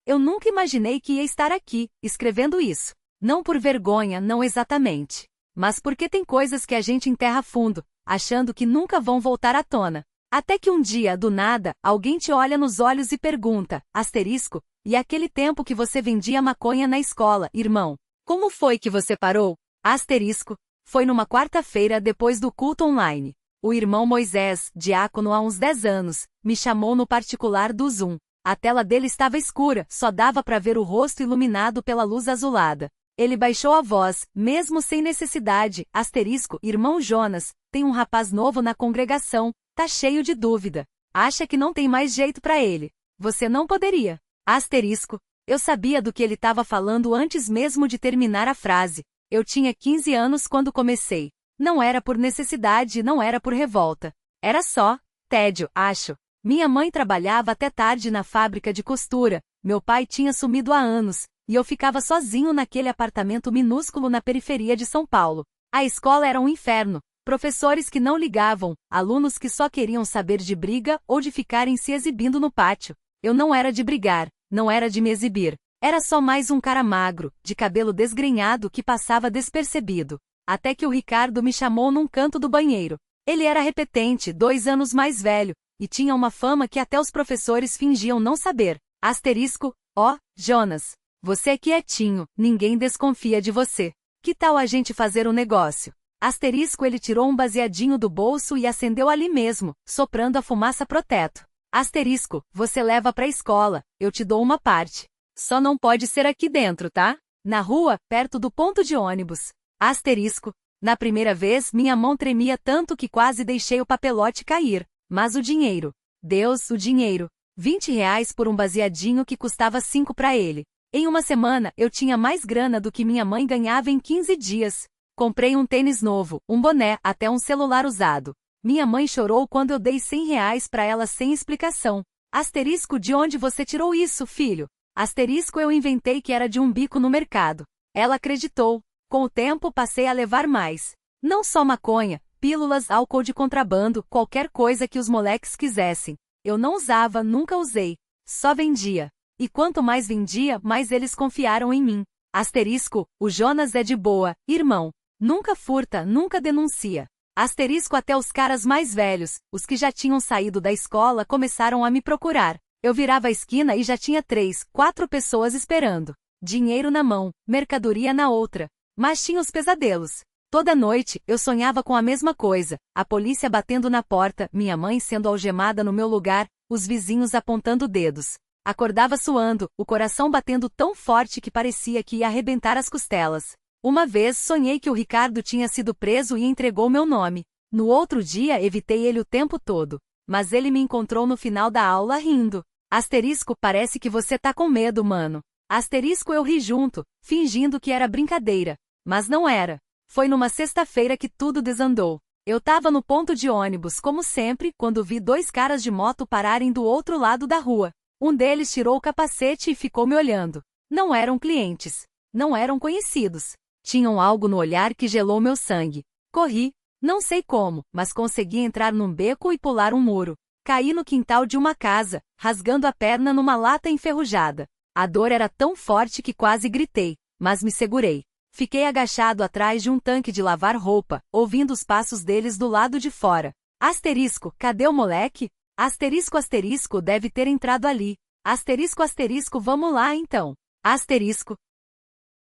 Eu nunca imaginei que ia estar aqui, escrevendo isso. Não por vergonha, não exatamente. Mas porque tem coisas que a gente enterra fundo, achando que nunca vão voltar à tona. Até que um dia, do nada, alguém te olha nos olhos e pergunta, asterisco, e aquele tempo que você vendia maconha na escola, irmão? Como foi que você parou? Asterisco, foi numa quarta-feira depois do culto online. O irmão Moisés, diácono há uns 10 anos, me chamou no particular do Zoom. A tela dele estava escura, só dava para ver o rosto iluminado pela luz azulada. Ele baixou a voz, mesmo sem necessidade, asterisco, irmão Jonas, tem um rapaz novo na congregação, tá cheio de dúvida. Acha que não tem mais jeito para ele. Você não poderia. Asterisco, eu sabia do que ele estava falando antes mesmo de terminar a frase. Eu tinha 15 anos quando comecei. Não era por necessidade, não era por revolta. Era só tédio, acho. Minha mãe trabalhava até tarde na fábrica de costura, meu pai tinha sumido há anos, e eu ficava sozinho naquele apartamento minúsculo na periferia de São Paulo. A escola era um inferno, professores que não ligavam, alunos que só queriam saber de briga ou de ficarem se exibindo no pátio. Eu não era de brigar, não era de me exibir. Era só mais um cara magro, de cabelo desgrenhado que passava despercebido. Até que o Ricardo me chamou num canto do banheiro. Ele era repetente, 2 anos mais velho, e tinha uma fama que até os professores fingiam não saber. Asterisco, ó, Jonas, você é quietinho, ninguém desconfia de você. Que tal a gente fazer um negócio? Asterisco, ele tirou um baseadinho do bolso e acendeu ali mesmo, soprando a fumaça pro teto. Asterisco, você leva pra escola, eu te dou uma parte. Só não pode ser aqui dentro, tá? Na rua, perto do ponto de ônibus. Asterisco, na primeira vez minha mão tremia tanto que quase deixei o papelote cair. Mas o dinheiro. Deus, o dinheiro. R$ 20 por um baseadinho que custava 5 para ele. Em uma semana, eu tinha mais grana do que minha mãe ganhava em 15 dias. Comprei um tênis novo, um boné, até um celular usado. Minha mãe chorou quando eu dei R$ 100 para ela sem explicação. Asterisco, de onde você tirou isso, filho? Asterisco, eu inventei que era de um bico no mercado. Ela acreditou. Com o tempo passei a levar mais. Não só maconha, pílulas, álcool de contrabando, qualquer coisa que os moleques quisessem. Eu não usava, nunca usei. Só vendia. E quanto mais vendia, mais eles confiaram em mim. Asterisco, o Jonas é de boa, irmão. Nunca furta, nunca denuncia. Asterisco, até os caras mais velhos, os que já tinham saído da escola começaram a me procurar. Eu virava a esquina e já tinha 3, 4 pessoas esperando. Dinheiro na mão, mercadoria na outra. Mas tinha os pesadelos. Toda noite, eu sonhava com a mesma coisa, a polícia batendo na porta, minha mãe sendo algemada no meu lugar, os vizinhos apontando dedos. Acordava suando, o coração batendo tão forte que parecia que ia arrebentar as costelas. Uma vez sonhei que o Ricardo tinha sido preso e entregou meu nome. No outro dia evitei ele o tempo todo. Mas ele me encontrou no final da aula rindo. Asterisco, parece que você tá com medo, mano. Asterisco, eu ri junto, fingindo que era brincadeira. Mas não era. Foi numa sexta-feira que tudo desandou. Eu tava no ponto de ônibus, como sempre, quando vi 2 caras de moto pararem do outro lado da rua. Um deles tirou o capacete e ficou me olhando. Não eram clientes. Não eram conhecidos. Tinham algo no olhar que gelou meu sangue. Corri. Não sei como, mas consegui entrar num beco e pular um muro. Caí no quintal de uma casa, rasgando a perna numa lata enferrujada. A dor era tão forte que quase gritei, mas me segurei. Fiquei agachado atrás de um tanque de lavar roupa, ouvindo os passos deles do lado de fora. Asterisco, cadê o moleque? Asterisco, asterisco, deve ter entrado ali. Asterisco, asterisco, vamos lá então. Asterisco.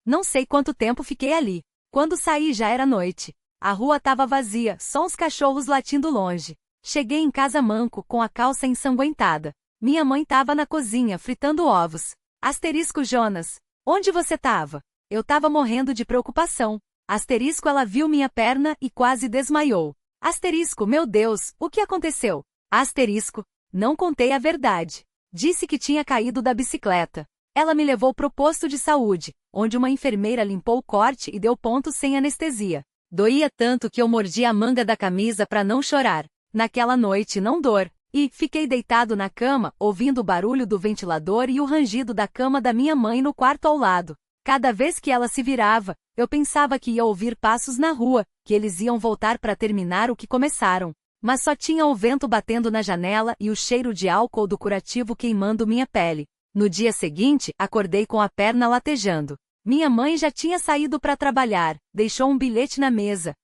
Não sei quanto tempo fiquei ali. Quando saí já era noite. A rua estava vazia, só uns cachorros latindo longe. Cheguei em casa manco, com a calça ensanguentada. Minha mãe estava na cozinha, fritando ovos. Asterisco, Jonas. Onde você estava? Eu estava morrendo de preocupação. Asterisco, ela viu minha perna e quase desmaiou. Asterisco, meu Deus, o que aconteceu? Asterisco, não contei a verdade. Disse que tinha caído da bicicleta. Ela me levou pro posto de saúde, onde uma enfermeira limpou o corte e deu ponto sem anestesia. Doía tanto que eu mordi a manga da camisa para não chorar. Naquela noite não dor. E fiquei deitado na cama, ouvindo o barulho do ventilador e o rangido da cama da minha mãe no quarto ao lado. Cada vez que ela se virava, eu pensava que ia ouvir passos na rua, que eles iam voltar para terminar o que começaram. Mas só tinha o vento batendo na janela e o cheiro de álcool do curativo queimando minha pele. No dia seguinte, acordei com a perna latejando. Minha mãe já tinha saído para trabalhar, deixou um bilhete na mesa,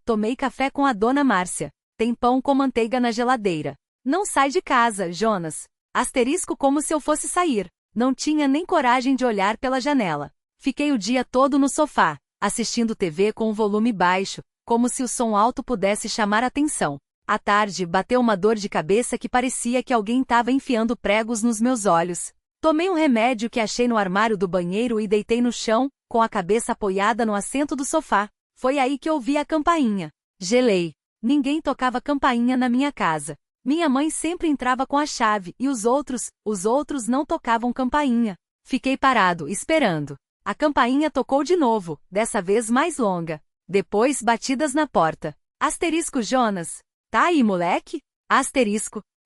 tomei café com a dona Márcia. Tem pão com manteiga na geladeira. Não sai de casa, Jonas. Como se eu fosse sair. Não tinha nem coragem de olhar pela janela. Fiquei o dia todo no sofá, assistindo TV com o volume baixo, como se o som alto pudesse chamar atenção. À tarde, bateu uma dor de cabeça que parecia que alguém estava enfiando pregos nos meus olhos. Tomei um remédio que achei no armário do banheiro e deitei no chão, com a cabeça apoiada no assento do sofá. Foi aí que ouvi a campainha. Gelei. Ninguém tocava campainha na minha casa. Minha mãe sempre entrava com a chave e os outros não tocavam campainha. Fiquei parado, esperando. A campainha tocou de novo, dessa vez mais longa. Depois batidas na porta. Jonas. Tá aí, moleque?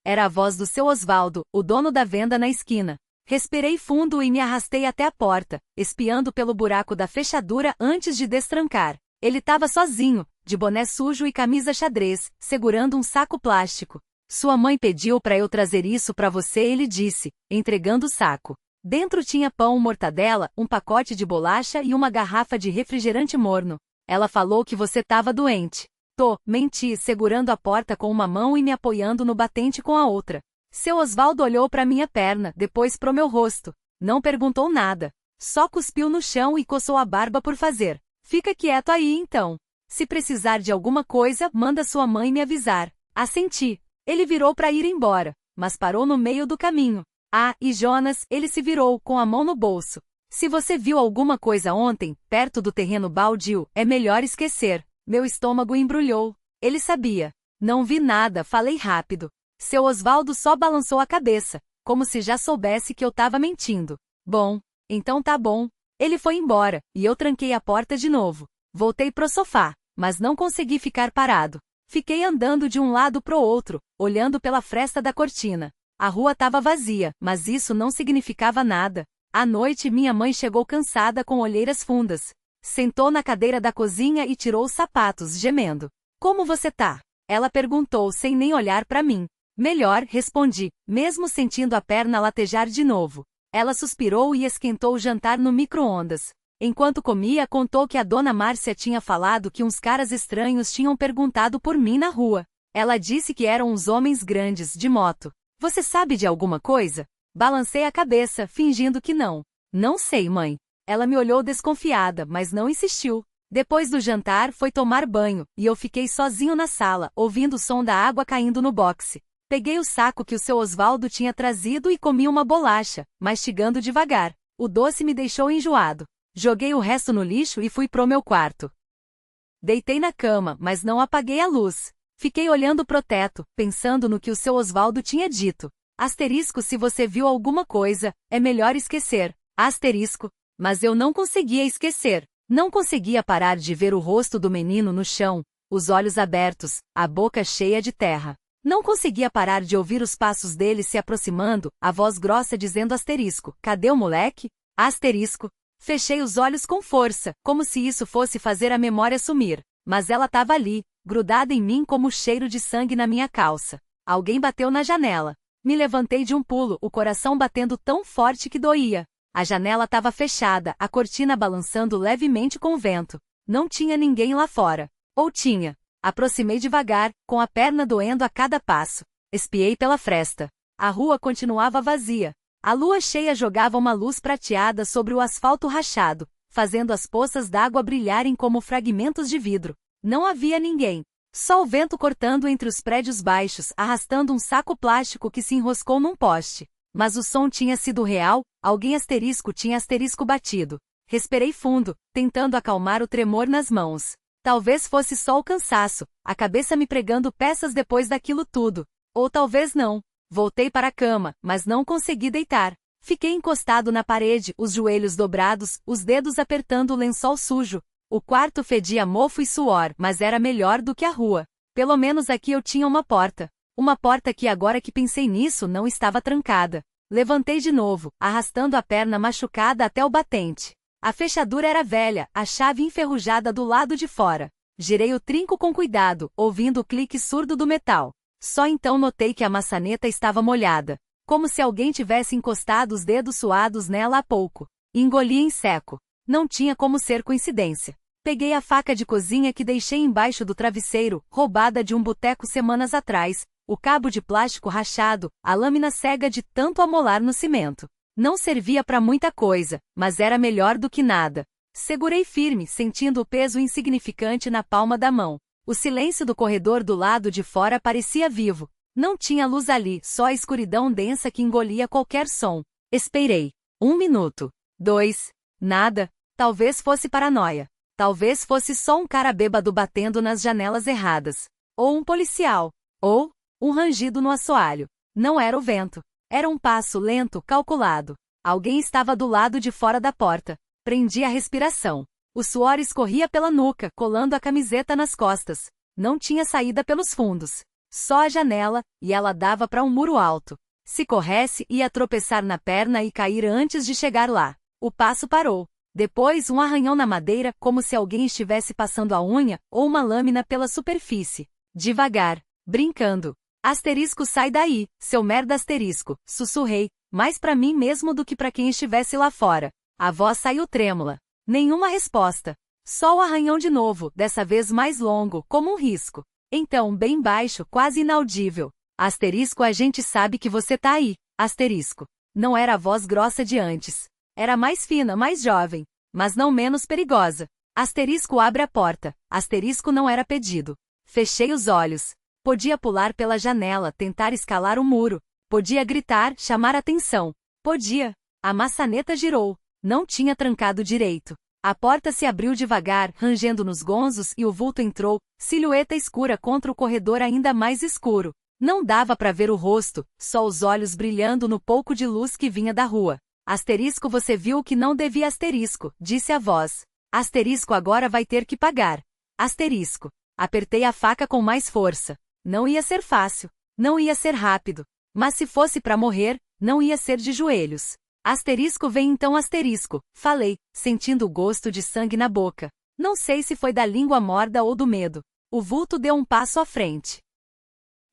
Era a voz do seu Osvaldo, o dono da venda na esquina. Respirei fundo e me arrastei até a porta, espiando pelo buraco da fechadura antes de destrancar. Ele estava sozinho, de boné sujo e camisa xadrez, segurando um saco plástico. Sua mãe pediu para eu trazer isso para você, ele disse, entregando o saco. Dentro tinha pão, mortadela, um pacote de bolacha e uma garrafa de refrigerante morno. Ela falou que você estava doente. Menti, segurando a porta com uma mão e me apoiando no batente com a outra. Seu Osvaldo olhou para minha perna, depois pro meu rosto. Não perguntou nada. Só cuspiu no chão e coçou a barba por fazer. Fica quieto aí então. Se precisar de alguma coisa, manda sua mãe me avisar. Assenti. Ele virou para ir embora, mas parou no meio do caminho. E Jonas, ele se virou, com a mão no bolso. Se você viu alguma coisa ontem, perto do terreno baldio, é melhor esquecer. Meu estômago embrulhou. Ele sabia. Não vi nada, falei rápido. Seu Osvaldo só balançou a cabeça, como se já soubesse que eu estava mentindo. Bom, então tá bom. Ele foi embora, e eu tranquei a porta de novo. Voltei pro sofá, mas não consegui ficar parado. Fiquei andando de um lado pro outro, olhando pela fresta da cortina. A rua estava vazia, mas isso não significava nada. À noite, minha mãe chegou cansada com olheiras fundas. Sentou na cadeira da cozinha e tirou os sapatos, gemendo. Como você tá? Ela perguntou sem nem olhar para mim. Melhor, respondi, mesmo sentindo a perna latejar de novo. Ela suspirou e esquentou o jantar no micro-ondas. Enquanto comia, contou que a dona Márcia tinha falado que uns caras estranhos tinham perguntado por mim na rua. Ela disse que eram uns homens grandes, de moto. Você sabe de alguma coisa? Balancei a cabeça, fingindo que não. Não sei, mãe. Ela me olhou desconfiada, mas não insistiu. Depois do jantar, foi tomar banho, e eu fiquei sozinho na sala, ouvindo o som da água caindo no boxe. Peguei o saco que o seu Osvaldo tinha trazido e comi uma bolacha, mastigando devagar. O doce me deixou enjoado. Joguei o resto no lixo e fui pro meu quarto. Deitei na cama, mas não apaguei a luz. Fiquei olhando pro teto, pensando no que o seu Osvaldo tinha dito. Se você viu alguma coisa, é melhor esquecer. Mas eu não conseguia esquecer. Não conseguia parar de ver o rosto do menino no chão, os olhos abertos, a boca cheia de terra. Não conseguia parar de ouvir os passos dele se aproximando, a voz grossa dizendo cadê o moleque? Fechei os olhos com força, como se isso fosse fazer a memória sumir. Mas ela estava ali, grudada em mim como o cheiro de sangue na minha calça. Alguém bateu na janela. Me levantei de um pulo, o coração batendo tão forte que doía. A janela estava fechada, a cortina balançando levemente com o vento. Não tinha ninguém lá fora. Ou tinha. Aproximei devagar, com a perna doendo a cada passo. Espiei pela fresta. A rua continuava vazia. A lua cheia jogava uma luz prateada sobre o asfalto rachado, fazendo as poças d'água brilharem como fragmentos de vidro. Não havia ninguém. Só o vento cortando entre os prédios baixos, arrastando um saco plástico que se enroscou num poste. Mas o som tinha sido real, alguém tinha batido. Respirei fundo, tentando acalmar o tremor nas mãos. Talvez fosse só o cansaço, a cabeça me pregando peças depois daquilo tudo. Ou talvez não. Voltei para a cama, mas não consegui deitar. Fiquei encostado na parede, os joelhos dobrados, os dedos apertando o lençol sujo. O quarto fedia mofo e suor, mas era melhor do que a rua. Pelo menos aqui eu tinha uma porta. Uma porta que agora que pensei nisso não estava trancada. Levantei de novo, arrastando a perna machucada até o batente. A fechadura era velha, a chave enferrujada do lado de fora. Girei o trinco com cuidado, ouvindo o clique surdo do metal. Só então notei que a maçaneta estava molhada. como se alguém tivesse encostado os dedos suados nela há pouco. Engoli em seco. Não tinha como ser coincidência. Peguei a faca de cozinha que deixei embaixo do travesseiro, roubada de um boteco semanas atrás, o cabo de plástico rachado, a lâmina cega de tanto amolar no cimento. Não servia para muita coisa, mas era melhor do que nada. Segurei firme, sentindo o peso insignificante na palma da mão. O silêncio do corredor do lado de fora parecia vivo. Não tinha luz ali, só a escuridão densa que engolia qualquer som. Esperei. 1 minuto. 2. Nada. Talvez fosse paranoia. Talvez fosse só um cara bêbado batendo nas janelas erradas. Ou um policial. Ou um rangido no assoalho. Não era o vento. Era um passo lento, calculado. Alguém estava do lado de fora da porta. Prendi a respiração. O suor escorria pela nuca, colando a camiseta nas costas. Não tinha saída pelos fundos. Só a janela, e ela dava para um muro alto. Se corresse, ia tropeçar na perna e cair antes de chegar lá. O passo parou. Depois um arranhão na madeira, como se alguém estivesse passando a unha, ou uma lâmina pela superfície. Devagar, brincando. Asterisco, sai daí, seu merda asterisco, sussurrei, mais para mim mesmo do que para quem estivesse lá fora. A voz saiu trêmula. Nenhuma resposta. Só o arranhão de novo, dessa vez mais longo, como um risco. Então, bem baixo, quase inaudível. Asterisco, a gente sabe que você tá aí. Asterisco. Não era a voz grossa de antes. Era mais fina, mais jovem, mas não menos perigosa. Asterisco, abre a porta. Asterisco, não era pedido. Fechei os olhos. Podia pular pela janela, tentar escalar o muro. Podia gritar, chamar atenção. Podia. A maçaneta girou. Não tinha trancado direito. A porta se abriu devagar, rangendo nos gonzos, e o vulto entrou, silhueta escura contra o corredor ainda mais escuro. Não dava para ver o rosto, só os olhos brilhando no pouco de luz que vinha da rua. Asterisco, você viu o que não devia, asterisco, disse a voz. Asterisco, agora vai ter que pagar. Asterisco. Apertei a faca com mais força. Não ia ser fácil. Não ia ser rápido. Mas se fosse para morrer, não ia ser de joelhos. Asterisco, vem então, asterisco, falei, sentindo o gosto de sangue na boca. Não sei se foi da língua morda ou do medo. O vulto deu um passo à frente.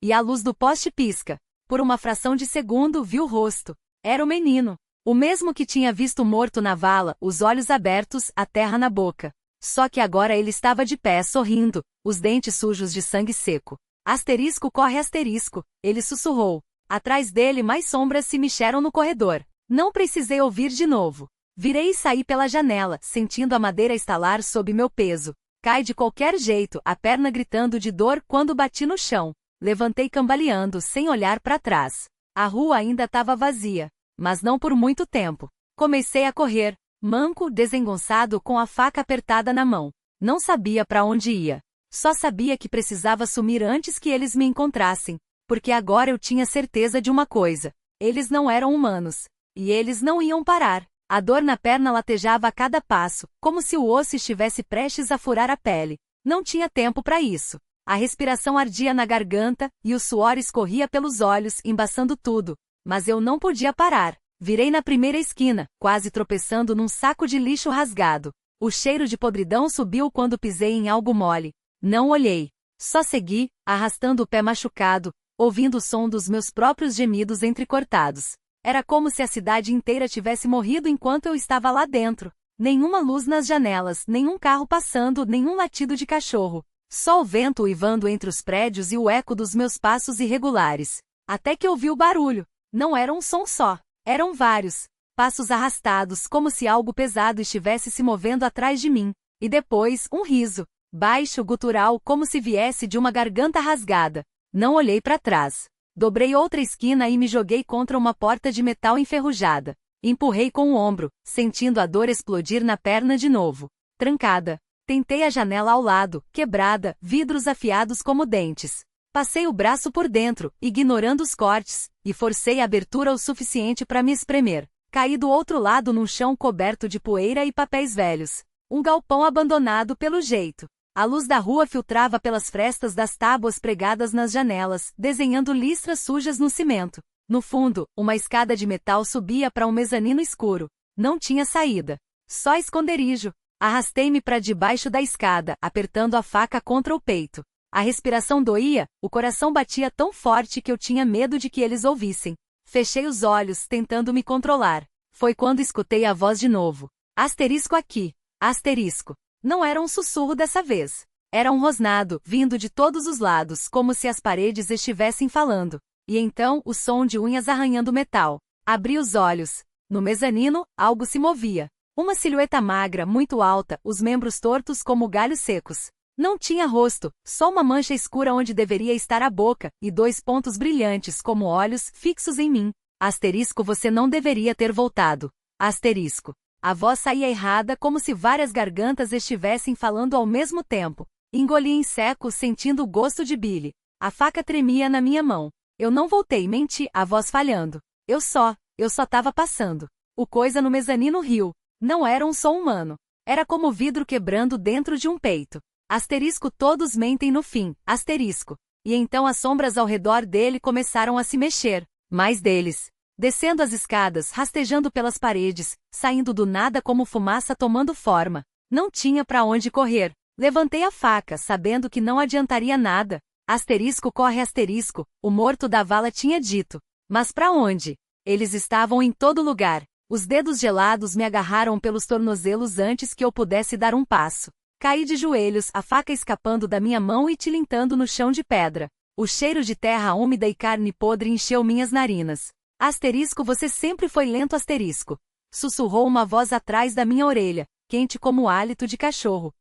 E a luz do poste pisca. Por uma fração de segundo vi o rosto. Era o menino. O mesmo que tinha visto morto na vala, os olhos abertos, a terra na boca. Só que agora ele estava de pé, sorrindo, os dentes sujos de sangue seco. Asterisco, corre, asterisco, ele sussurrou. Atrás dele mais sombras se mexeram no corredor. Não precisei ouvir de novo. Virei e saí pela janela, sentindo a madeira estalar sob meu peso. Cai de qualquer jeito, a perna gritando de dor quando bati no chão. Levantei cambaleando, sem olhar para trás. A rua ainda estava vazia. Mas não por muito tempo. Comecei a correr, manco, desengonçado, com a faca apertada na mão. Não sabia para onde ia. Só sabia que precisava sumir antes que eles me encontrassem. Porque agora eu tinha certeza de uma coisa. Eles não eram humanos. E eles não iam parar. A dor na perna latejava a cada passo, como se o osso estivesse prestes a furar a pele. Não tinha tempo para isso. A respiração ardia na garganta, e o suor escorria pelos olhos, embaçando tudo. Mas eu não podia parar. Virei na primeira esquina, quase tropeçando num saco de lixo rasgado. O cheiro de podridão subiu quando pisei em algo mole. Não olhei. Só segui, arrastando o pé machucado, ouvindo o som dos meus próprios gemidos entrecortados. Era como se a cidade inteira tivesse morrido enquanto eu estava lá dentro. Nenhuma luz nas janelas, nenhum carro passando, nenhum latido de cachorro. Só o vento uivando entre os prédios e o eco dos meus passos irregulares. Até que ouvi o barulho. Não era um som só. Eram vários. Passos arrastados, como se algo pesado estivesse se movendo atrás de mim. E depois, um riso. Baixo, gutural, como se viesse de uma garganta rasgada. Não olhei para trás. Dobrei outra esquina e me joguei contra uma porta de metal enferrujada. Empurrei com o ombro, sentindo a dor explodir na perna de novo. Trancada. Tentei a janela ao lado, quebrada, vidros afiados como dentes. Passei o braço por dentro, ignorando os cortes, e forcei a abertura o suficiente para me espremer. Caí do outro lado num chão coberto de poeira e papéis velhos. Um galpão abandonado pelo jeito. A luz da rua filtrava pelas frestas das tábuas pregadas nas janelas, desenhando listras sujas no cimento. No fundo, uma escada de metal subia para um mezanino escuro. Não tinha saída. Só esconderijo. Arrastei-me para debaixo da escada, apertando a faca contra o peito. A respiração doía, o coração batia tão forte que eu tinha medo de que eles ouvissem. Fechei os olhos, tentando me controlar. Foi quando escutei a voz de novo. Asterisco aqui. Asterisco. Não era um sussurro dessa vez. Era um rosnado, vindo de todos os lados, como se as paredes estivessem falando. E então, o som de unhas arranhando metal. Abri os olhos. No mezanino, algo se movia. Uma silhueta magra, muito alta, os membros tortos como galhos secos. Não tinha rosto, só uma mancha escura onde deveria estar a boca, e 2 pontos brilhantes como olhos fixos em mim. Asterisco, você não deveria ter voltado. Asterisco. A voz saía errada como se várias gargantas estivessem falando ao mesmo tempo. Engoli em seco, sentindo o gosto de bile. A faca tremia na minha mão. Eu não voltei, menti, a voz falhando. Eu só tava passando. O coisa no mezanino riu. Não era um som humano. Era como vidro quebrando dentro de um peito. Asterisco, todos mentem no fim, asterisco. E então as sombras ao redor dele começaram a se mexer. Mais deles. Descendo as escadas, rastejando pelas paredes, saindo do nada como fumaça tomando forma. Não tinha pra onde correr. Levantei a faca, sabendo que não adiantaria nada. Asterisco corre asterisco, o morto da vala tinha dito. Mas pra onde? Eles estavam em todo lugar. Os dedos gelados me agarraram pelos tornozelos antes que eu pudesse dar um passo. Caí de joelhos, a faca escapando da minha mão e tilintando no chão de pedra. O cheiro de terra úmida e carne podre encheu minhas narinas. Asterisco, você sempre foi lento, asterisco. Sussurrou uma voz atrás da minha orelha, quente como o hálito de cachorro.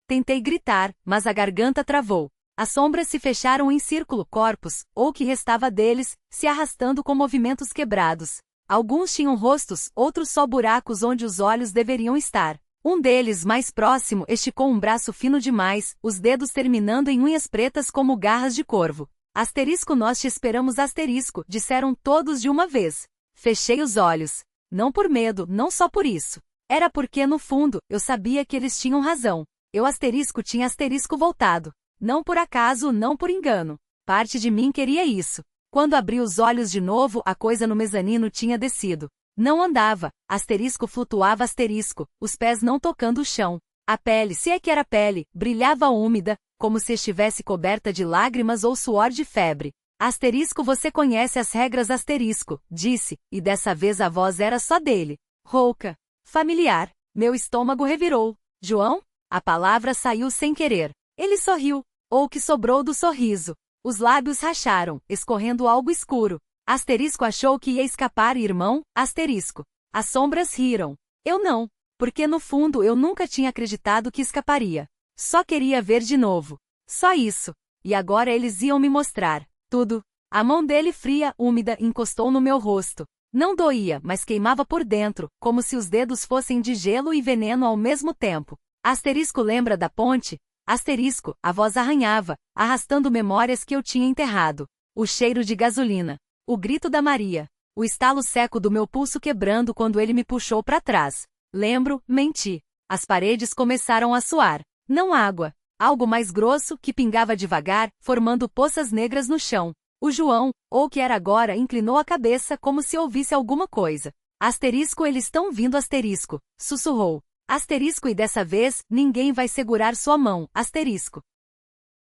Tentei gritar, mas a garganta travou. As sombras se fecharam em círculo, corpos, ou o que restava deles, se arrastando com movimentos quebrados. Alguns tinham rostos, outros só buracos onde os olhos deveriam estar. Um deles, mais próximo, esticou um braço fino demais, os dedos terminando em unhas pretas como garras de corvo. Asterisco, nós te esperamos, asterisco, disseram todos de uma vez. Fechei os olhos. Não por medo, não só por isso. Era porque, no fundo, eu sabia que eles tinham razão. Eu asterisco tinha asterisco voltado. Não por acaso, não por engano. Parte de mim queria isso. Quando abri os olhos de novo, a coisa no mezanino tinha descido. Não andava, asterisco flutuava asterisco, os pés não tocando o chão. A pele, se é que era pele, brilhava úmida, como se estivesse coberta de lágrimas ou suor de febre. Asterisco, você conhece as regras, asterisco, disse, e dessa vez a voz era só dele. Rouca. Familiar. Meu estômago revirou. João? A palavra saiu sem querer. Ele sorriu. Ou o que sobrou do sorriso. Os lábios racharam, escorrendo algo escuro. Asterisco achou que ia escapar, irmão, asterisco. As sombras riram. Eu não, porque no fundo eu nunca tinha acreditado que escaparia. Só queria ver de novo. Só isso. E agora eles iam me mostrar tudo. A mão dele fria, úmida, encostou no meu rosto. Não doía, mas queimava por dentro, como se os dedos fossem de gelo e veneno ao mesmo tempo. Asterisco, lembra da ponte? Asterisco, a voz arranhava, arrastando memórias que eu tinha enterrado. O cheiro de gasolina. O grito da Maria. O estalo seco do meu pulso quebrando quando ele me puxou para trás. Lembro, menti. As paredes começaram a suar. Não água. Algo mais grosso, que pingava devagar, formando poças negras no chão. O João, ou o que era agora, inclinou a cabeça como se ouvisse alguma coisa. Asterisco, eles estão vindo, asterisco. Sussurrou. Asterisco, e dessa vez, ninguém vai segurar sua mão, asterisco.